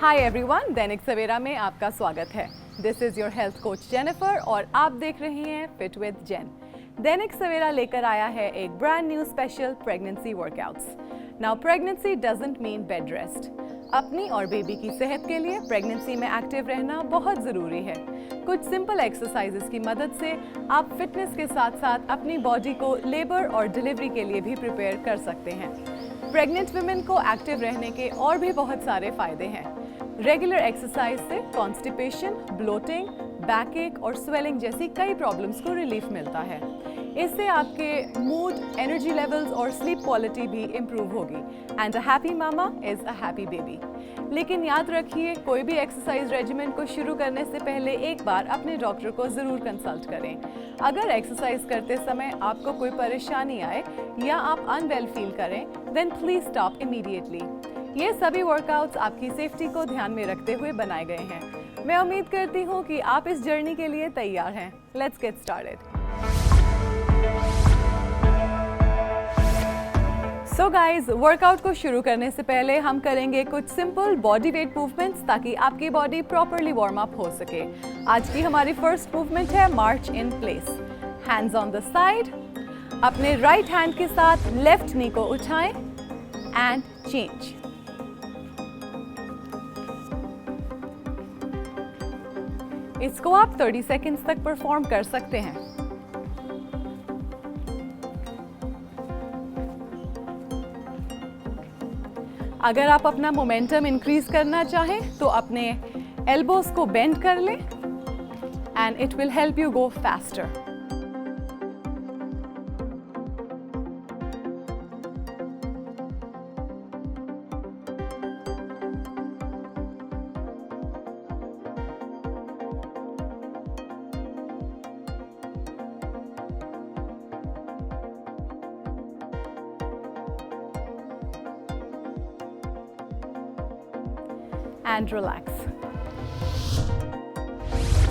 Hi everyone, Dainik Savera में आपका स्वागत है। This is your health coach Jennifer और आप देख रहे हैं फिट विद जेन। दैनिक सवेरा लेकर आया है एक brand new special pregnancy workouts. Now pregnancy doesn't mean bed rest. अपनी और बेबी की सेहत के लिए प्रेगनेंसी में एक्टिव रहना बहुत ज़रूरी है। कुछ सिंपल एक्सरसाइजेस की मदद से आप फिटनेस के साथ साथ अपनी बॉडी को लेबर और डिलीवरी के लिए भी प्रिपेयर कर सकते हैं। प्रेग्नेंट वुमेन को एक्टिव रहने के और भी बहुत सारे फायदे हैं। रेगुलर एक्सरसाइज से कॉन्स्टिपेशन, ब्लोटिंग, बैक एक और स्वेलिंग जैसी कई प्रॉब्लम्स को रिलीफ मिलता है। इससे आपके मूड, एनर्जी लेवल्स और स्लीप क्वालिटी भी इम्प्रूव होगी। And a happy mama is a happy baby. लेकिन याद रखिए, कोई भी एक्सरसाइज रेजिमेंट को शुरू करने से पहले एक बार अपने डॉक्टर को ज़रूर कंसल्ट करें। अगर एक्सरसाइज करते समय आपको कोई परेशानी आए या आप अनवेल फील करें, देन प्लीज स्टॉप इमीडिएटली। ये सभी वर्कआउट्स आपकी सेफ्टी को ध्यान में रखते हुए बनाए गए हैं। मैं उम्मीद करती हूँ कि आप इस जर्नी के लिए तैयार हैं। Let's get started. So guys, workout को शुरू करने से पहले हम करेंगे कुछ सिंपल बॉडी वेट मूवमेंट्स ताकि आपकी बॉडी प्रॉपरली वार्म अप हो सके। आज की हमारी फर्स्ट मूवमेंट है march in place. Hands on the side. अपने राइट हैंड के साथ लेफ्ट नी को उठाएं एंड चेंज। इसको आप 30 सेकेंड्स तक परफॉर्म कर सकते हैं। अगर आप अपना मोमेंटम इंक्रीज करना चाहें तो अपने एल्बोज को बेंड कर लें and it will help you go faster. And relax.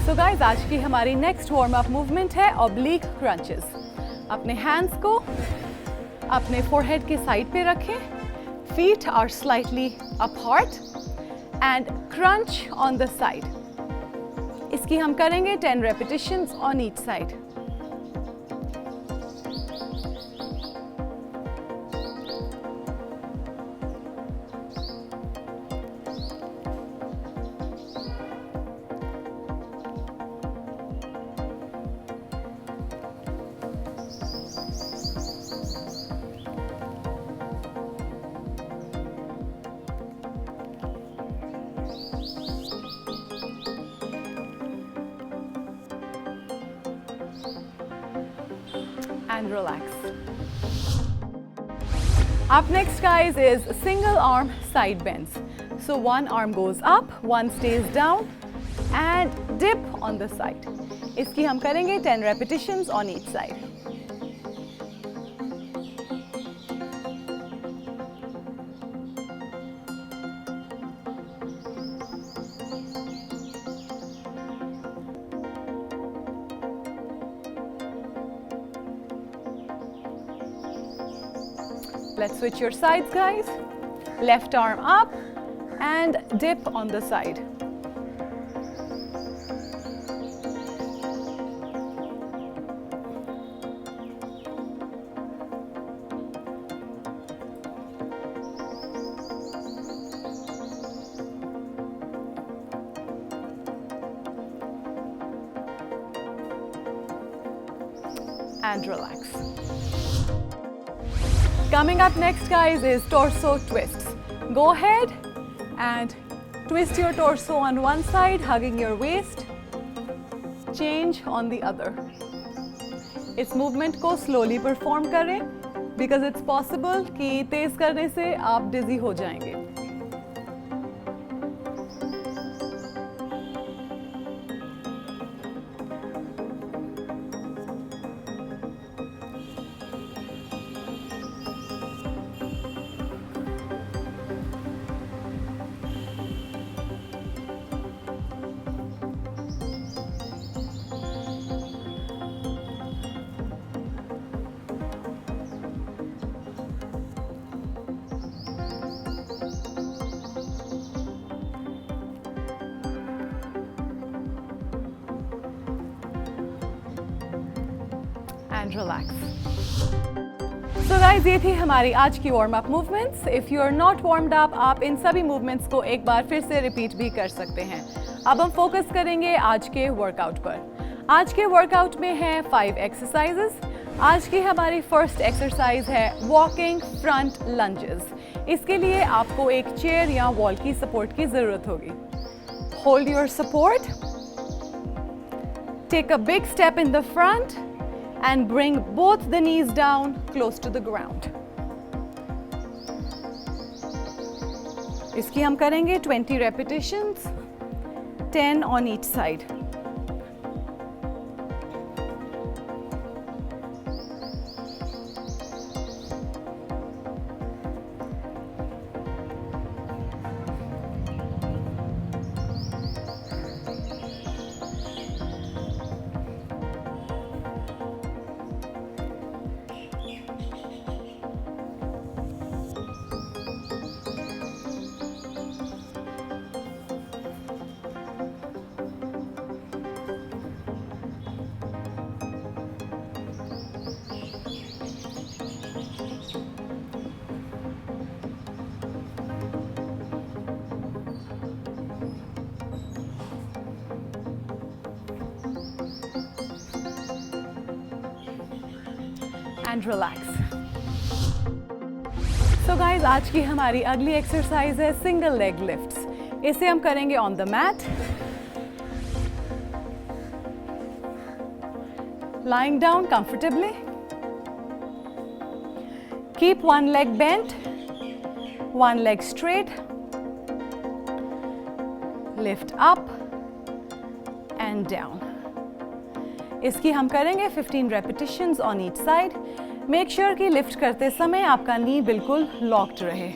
So guys, आज की हमारी नेक्स्ट वार्म अप मूवमेंट है ऑब्लिक क्रंचेस। अपने हैंड्स को अपने फोरहेड के साइड पे रखें। Feet are slightly apart and crunch on the side. इसकी हम करेंगे 10 repetitions on each side. And relax. Up next, guys, is single arm side bends. So one arm goes up, one stays down and dip on the side. इसकी हम करेंगे 10 repetitions on each side. Let's switch your sides, guys. Left arm up and dip on the side. And relax. Coming up next, guys, is torso twists. Go ahead and twist your torso on one side, hugging your waist. Change on the other. इस movement को slowly perform करें because it's possible कि तेज करने से आप dizzy हो जाएंगे। and relax. So guys, ये थी हमारी आज की warm up movements. If you are not warmed up, आप इन सभी मूवमेंट्स को एक बार फिर से रिपीट भी कर सकते हैं. अब हम फोकस करेंगे आज के वर्कआउट पर. आज के वर्कआउट में है 5 एक्सरसाइजेस. आज की हमारी फर्स्ट एक्सरसाइज है वॉकिंग फ्रंट लंजेस. इसके लिए आपको एक चेयर या वॉल की सपोर्ट की जरूरत होगी. Hold your support. Take a big step in the front and bring both the knees down close to the ground. इसकी हम करेंगे 20 repetitions, 10 on each side. And relax. So guys, आज की हमारी अगली एक्सरसाइज है सिंगल लेग लिफ्ट्स. इसे हम करेंगे on the mat. Lying down comfortably. Keep one leg bent, one leg straight. Lift up and down. इसकी हम करेंगे 15 repetitions on each side. Make sure कि लिफ्ट करते समय आपका नी बिल्कुल लॉक्ड रहे.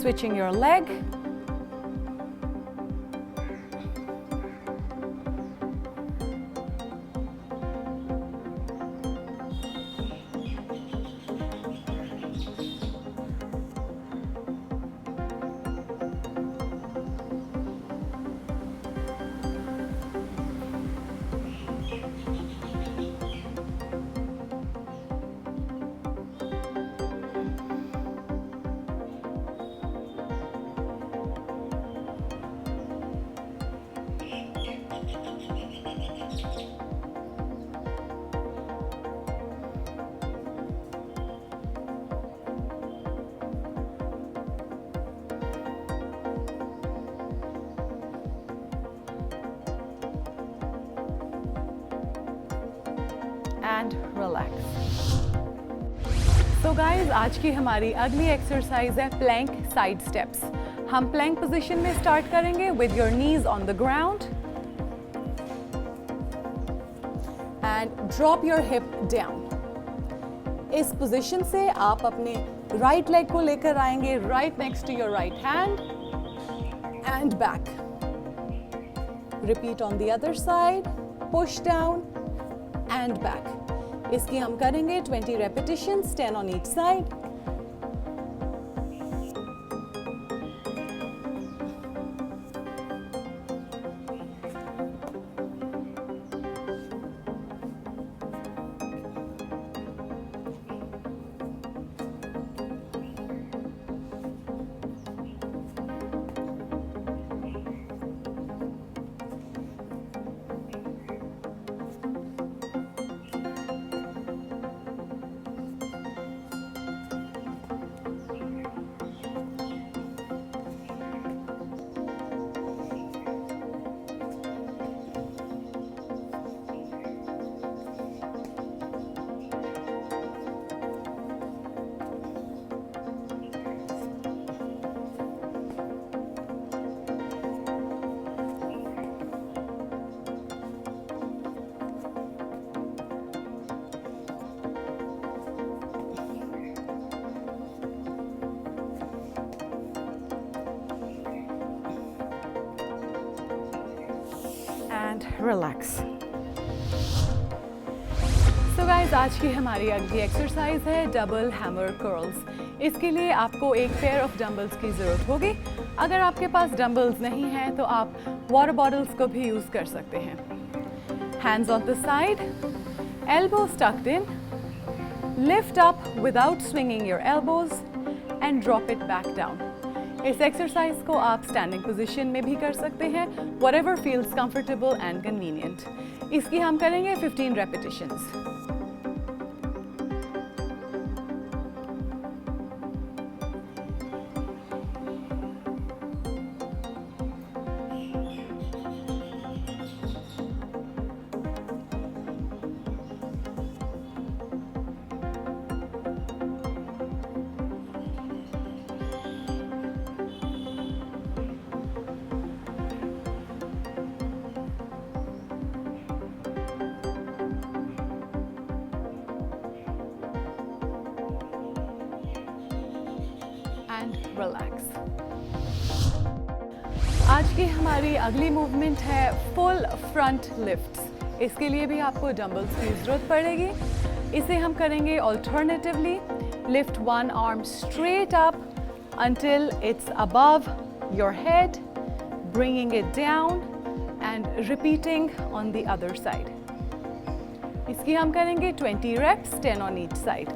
Switching your leg. And relax. So guys, आज की हमारी अगली एक्सरसाइज है प्लैंक साइड स्टेप्स. हम प्लैंक पोजीशन में स्टार्ट करेंगे with your knees on the ground and drop your hip down. इस पोजीशन से आप अपने राइट लेग को लेकर आएंगे right next to your right hand and back. Repeat on the other side. Push down and back. इसकी हम करेंगे 20 repetitions, 10 on each side. Relax. तो गाइस, आज की हमारी अगली एक्सरसाइज है डबल हैमर कर्ल्स। इसके लिए आपको एक पेयर ऑफ डंबल्स की ज़रूरत होगी। अगर आपके पास डंबल्स नहीं हैं तो आप वाटर बॉटल्स को भी यूज़ कर सकते हैं। Hands on the side, elbows tucked in, lift up without swinging your elbows and drop it back down. इस एक्सरसाइज को आप स्टैंडिंग पोजीशन में भी कर सकते हैं, whatever feels comfortable and convenient. इसकी हम करेंगे 15 repetitions. And relax. आज की हमारी अगली मूवमेंट है फुल फ्रंट लिफ्ट्स। इसके लिए भी आपको डंबल्स की ज़रूरत पड़ेगी। इसे हम करेंगे alternatively. Lift one arm straight up until it's above your head, bringing it down and repeating on the other side. इसकी हम करेंगे 20 reps, 10 on each side.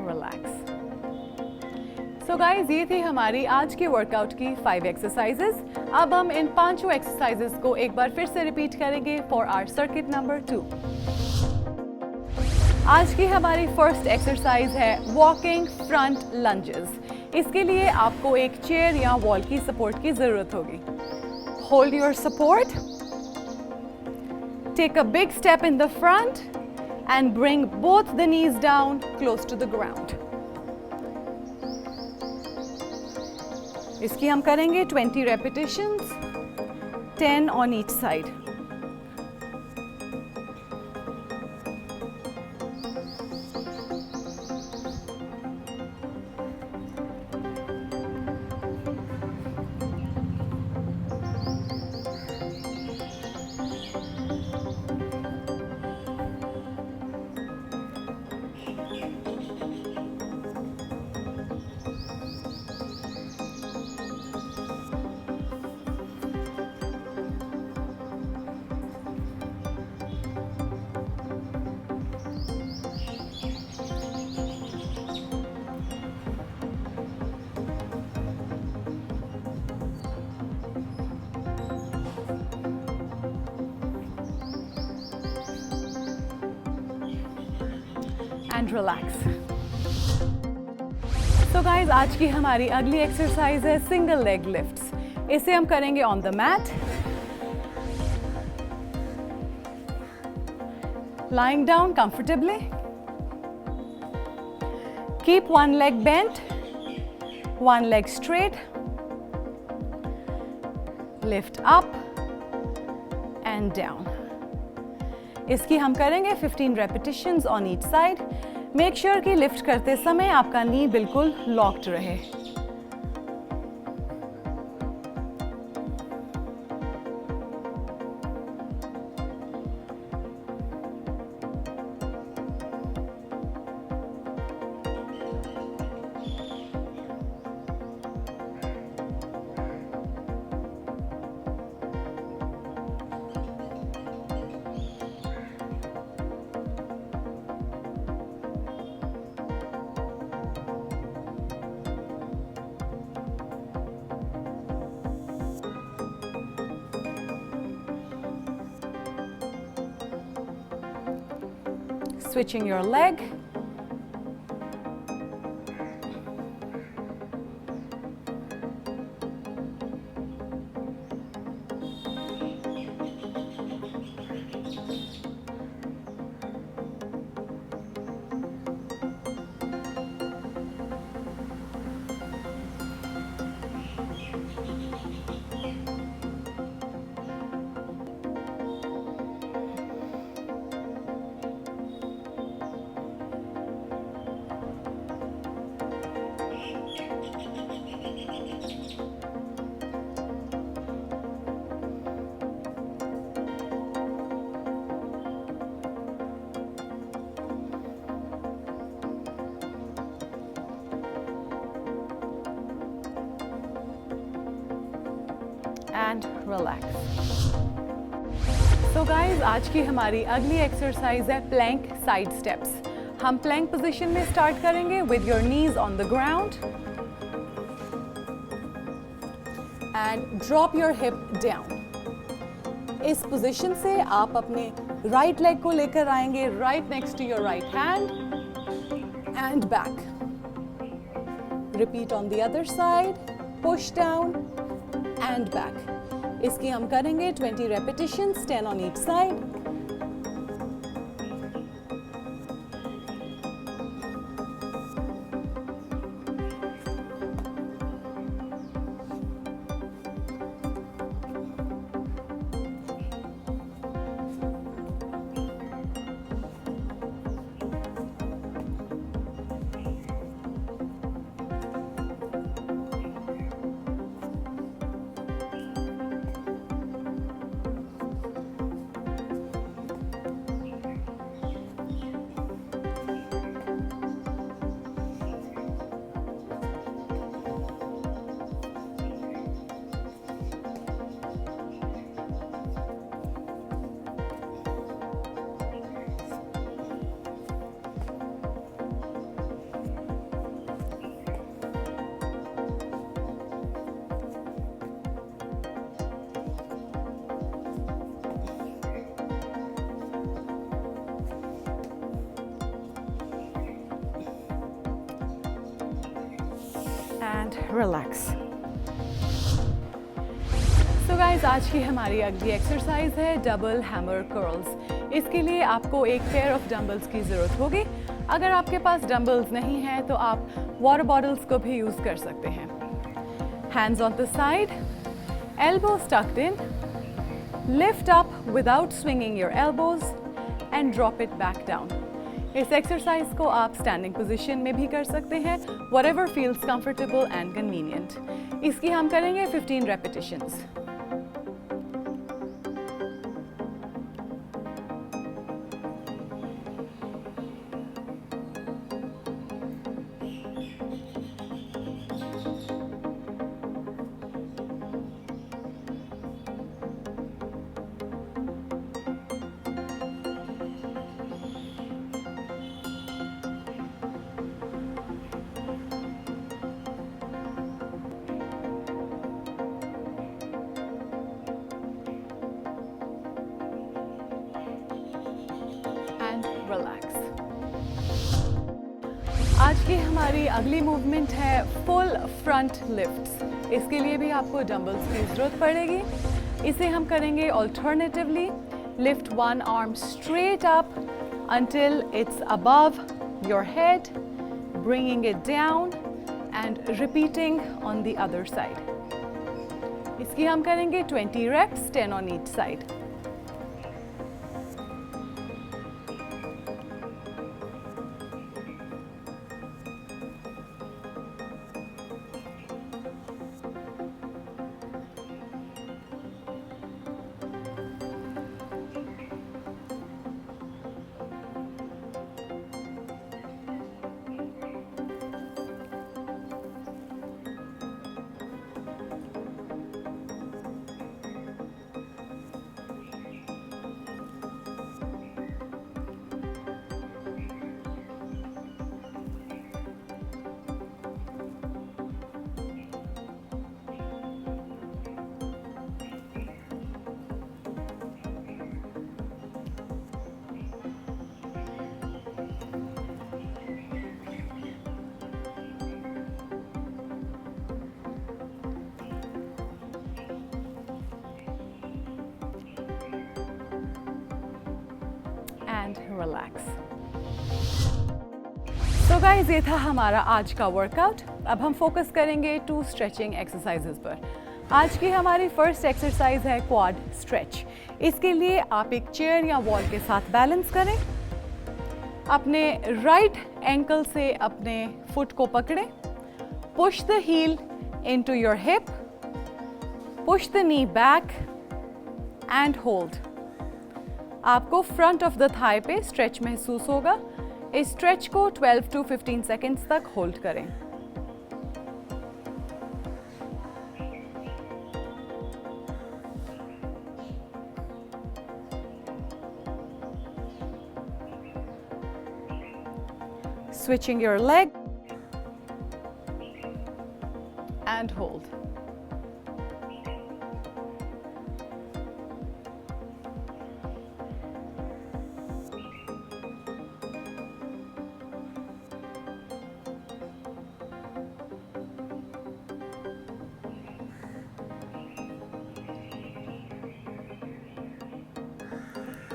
Relax. So guys, ये थी हमारी आज की वर्कआउट की 5 एक्सरसाइजेस। अब हम इन 5 एक्सरसाइजेस को एक बार फिर से रिपीट करेंगे फॉर आवर सर्किट नंबर 2। आज की हमारी फर्स्ट एक्सरसाइज है वॉकिंग फ्रंट लंजेस। इसके लिए आपको एक चेयर या वॉल की सपोर्ट की जरूरत होगी। Hold your support, take a big step in the front and bring both the knees down close to the ground. इसकी हम करेंगे 20 repetitions, 10 on each side. And relax. So guys, आज की हमारी अगली एक्सरसाइज है सिंगल लेग लिफ्ट्स। इसे हम करेंगे on the mat, lying down comfortably. Keep one leg bent, one leg straight. Lift up and down. इसकी हम करेंगे 15 repetitions on each side. Make sure कि लिफ्ट करते समय आपका नी बिल्कुल लॉक्ड रहे। switching your leg. And relax. So guys, आज की हमारी अगली एक्सरसाइज है प्लैंक साइड स्टेप्स। हम प्लैंक पोजीशन में स्टार्ट करेंगे with your knees on the ground and drop your hip down. इस पोजीशन से आप अपने राइट लेग को लेकर आएंगे right next to your right hand and back. Repeat on the other side, push down and back. इसकी हम करेंगे 20 repetitions, 10 on each side. And relax. So guys, आज की हमारी अगली एक्सरसाइज है डबल हैमर कर्ल्स। इसके लिए आपको एक पेयर ऑफ डंबल्स की ज़रूरत होगी। अगर आपके पास डंबल्स नहीं हैं तो आप वाटर बॉटल्स को भी यूज़ कर सकते हैं। Hands on the side, elbows tucked in, lift up without swinging your elbows and drop it back down. इस एक्सरसाइज को आप स्टैंडिंग पोजीशन में भी कर सकते हैं, whatever feels comfortable and convenient. इसकी हम करेंगे 15 repetitions. रिलैक्स। आज की हमारी अगली मूवमेंट है फुल फ्रंट लिफ्ट्स। इसके लिए भी आपको डंबल्स की ज़रूरत पड़ेगी। इसे हम करेंगे alternatively. Lift one arm straight up until it's above your head, bringing it down and repeating on the other side. इसकी हम करेंगे 20 reps, 10 on each side. and relax. तो गाइस, ये था हमारा आज का वर्कआउट। अब हम फोकस करेंगे 2 स्ट्रेचिंग एक्सरसाइजेज पर। आज की हमारी फर्स्ट एक्सरसाइज है क्वाड स्ट्रेच। इसके लिए आप एक चेयर या वॉल के साथ बैलेंस करें, अपने राइट एंकल से अपने फुट को पकड़ें, push the heel into your hip, push the knee back and hold. आपको फ्रंट ऑफ द थाई पे स्ट्रेच महसूस होगा। इस स्ट्रेच को 12 to 15 सेकेंड्स तक होल्ड करें। Switching your leg and hold.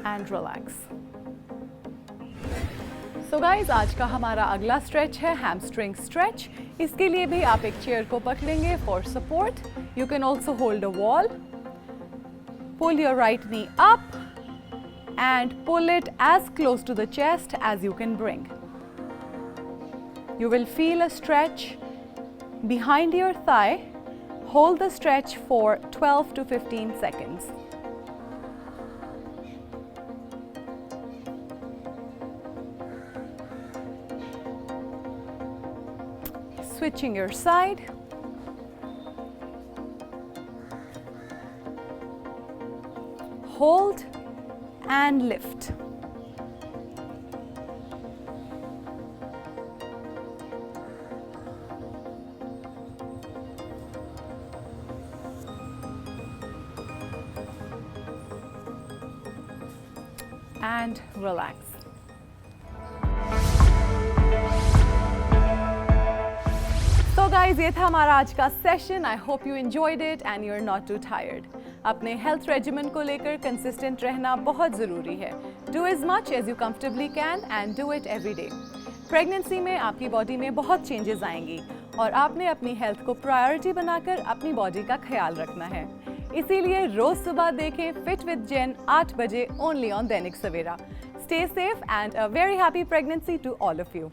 And relax. So guys, आज का हमारा अगला स्ट्रेच है हैमस्ट्रिंग स्ट्रेच। इसके लिए भी आप एक चेयर को पकड़ेंगे for support. You can also hold a wall, pull your right knee up and pull it as close to the chest as you can bring. You will feel a stretch behind your thigh. Hold the stretch for 12 to 15 seconds. Switching your side. Hold and lift. And relax. So guys, ये था हमारा आज का session. I hope you enjoyed it and you're not too tired. अपने health regiment को लेकर consistent रहना बहुत ज़रूरी है। Do as much as you comfortably can and do it every day. Pregnancy में आपकी बॉडी में बहुत चेंजेस आएंगी और आपने अपनी हेल्थ को प्रायोरिटी बनाकर अपनी बॉडी का ख्याल रखना है। इसीलिए रोज सुबह देखें फिट विद जेन 8 बजे only on Dainik Savera. Stay safe and a very happy pregnancy to all of you.